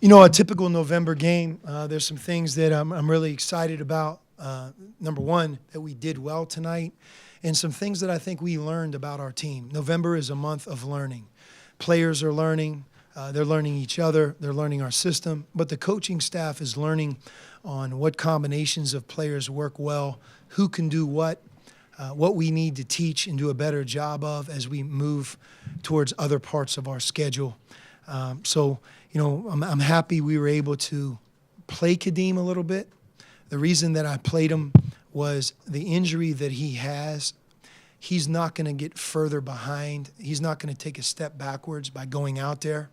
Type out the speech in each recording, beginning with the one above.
You know, a typical November game, there's some things that I'm really excited about. Number one, that we did well tonight, and some things that I think we learned about our team. November is a month of learning. Players are learning. They're learning each other. They're learning our system. But the coaching staff is learning on what combinations of players work well, who can do what we need to teach and do a better job of as we move towards other parts of our schedule. You know, I'm happy we were able to play Kadeem a little bit. The reason that I played him was the injury that he has. He's not going to get further behind. He's not going to take a step backwards by going out there.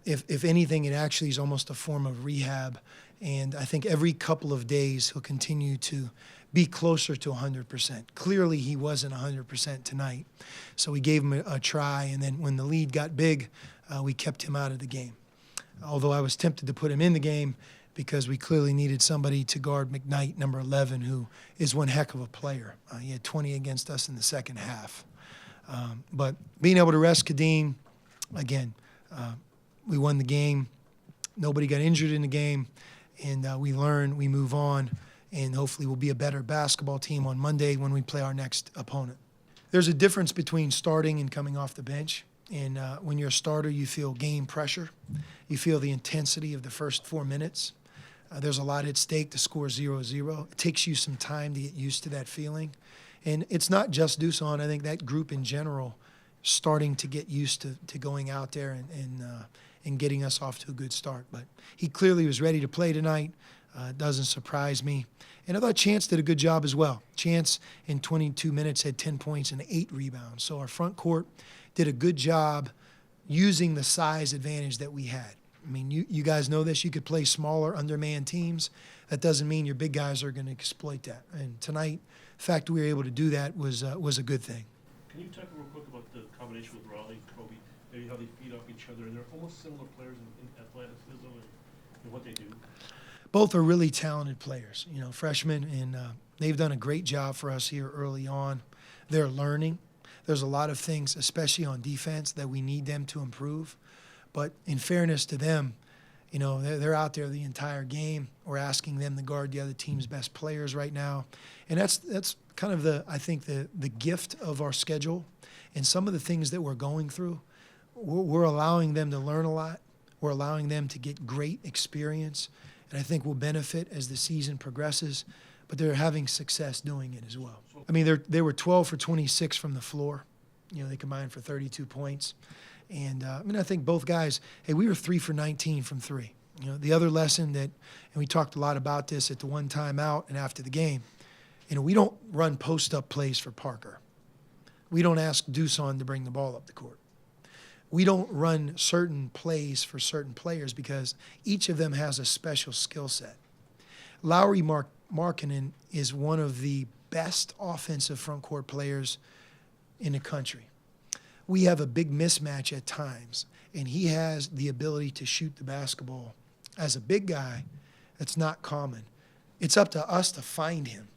If anything, it actually is almost a form of rehab. And I think every couple of days he'll continue to be closer to 100%. Clearly he wasn't 100% tonight. So we gave him a try, and then when the lead got big, we kept him out of the game. Although I was tempted to put him in the game because we clearly needed somebody to guard McKnight, number 11, who is one heck of a player. He had 20 against us in the second half. But being able to rest Kadeem, again, we won the game. Nobody got injured in the game, and we learn, we move on, and hopefully we'll be a better basketball team on Monday when we play our next opponent. There's a difference between starting and coming off the bench. And when you're a starter, you feel game pressure. You feel the intensity of the first 4 minutes. There's a lot at stake to score 0-0. It takes you some time to get used to that feeling. And it's not just Dusan. I think that group in general starting to get used to going out there and getting us off to a good start. But he clearly was ready to play tonight. Doesn't surprise me. And I thought Chance did a good job as well. Chance, in 22 minutes, had 10 points and 8 rebounds. So our front court did a good job using the size advantage that we had. I mean, you guys know this. You could play smaller, undermanned teams. That doesn't mean your big guys are going to exploit that. And tonight, the fact that we were able to do that was a good thing. Can you talk real quick about the combination with Raleigh, Kobe, maybe how they feed off each other? And they're almost similar players in athleticism and what they do. Both are really talented players, you know, freshmen, and they've done a great job for us here early on. They're learning. There's a lot of things, especially on defense, that we need them to improve. But in fairness to them, you know, they're out there the entire game. We're asking them to guard the other team's best players right now. And that's kind of I think the gift of our schedule and some of the things that we're going through. We're allowing them to learn a lot. We're allowing them to get great experience. And I think we'll benefit as the season progresses. But they're having success doing it as well. I mean, they were 12 for 26 from the floor. You know, they combined for 32 points. And, I mean, I think both guys, hey, we were 3 for 19 from 3. You know, the other lesson that, and we talked a lot about this at the one time out and after the game, you know, we don't run post-up plays for Parker. We don't ask Dusan to bring the ball up the court. We don't run certain plays for certain players because each of them has a special skill set. Lauri Markkanen is one of the best offensive front court players in the country. We have a big mismatch at times, and he has the ability to shoot the basketball. As a big guy, that's not common. It's up to us to find him.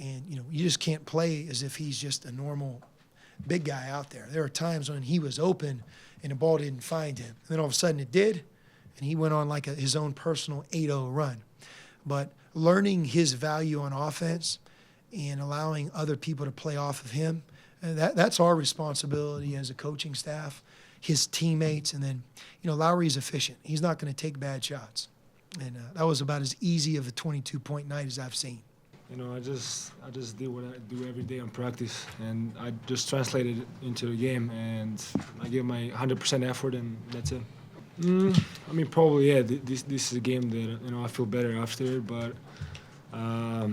And, you know, you just can't play as if he's just a normal big guy out there. There are times when he was open and the ball didn't find him. And then all of a sudden it did, and he went on like his own personal 8-0 run. But learning his value on offense and allowing other people to play off of him, that's our responsibility as a coaching staff, his teammates. And then, you know, Lowry's efficient. He's not going to take bad shots. And that was about as easy of a 22-point night as I've seen. You know, I just did what I do every day on practice, and I just translated it into the game, and I gave my 100% effort, and that's it. I mean, probably, yeah, this is a game that, you know, I feel better after, but I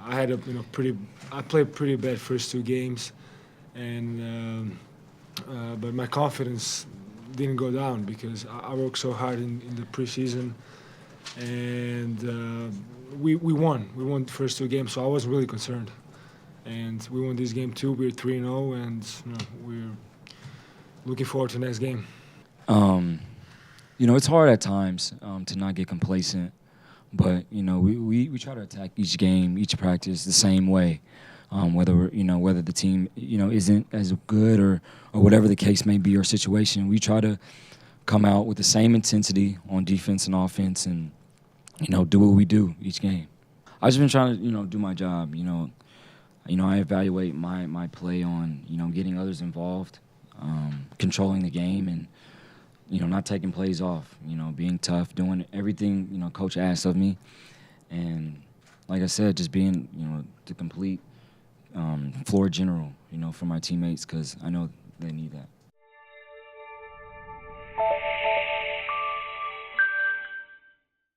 had a, you know, I played pretty bad first 2 games, and but my confidence didn't go down because I worked so hard in the preseason, and we won. We won the first 2 games, so I wasn't really concerned. And we won this game too. We're 3-0, and you know, we're looking forward to the next game. You know, it's hard at times to not get complacent, but you know, we try to attack each game, each practice the same way. whether the team isn't as good or whatever the case may be or situation. We try to come out with the same intensity on defense and offense, and do what we do each game. I've just been trying to do my job. I evaluate my play on getting others involved, controlling the game, and not taking plays off. Being tough, doing everything Coach asks of me, and like I said, just being the complete floor general for my teammates, because I know they need that.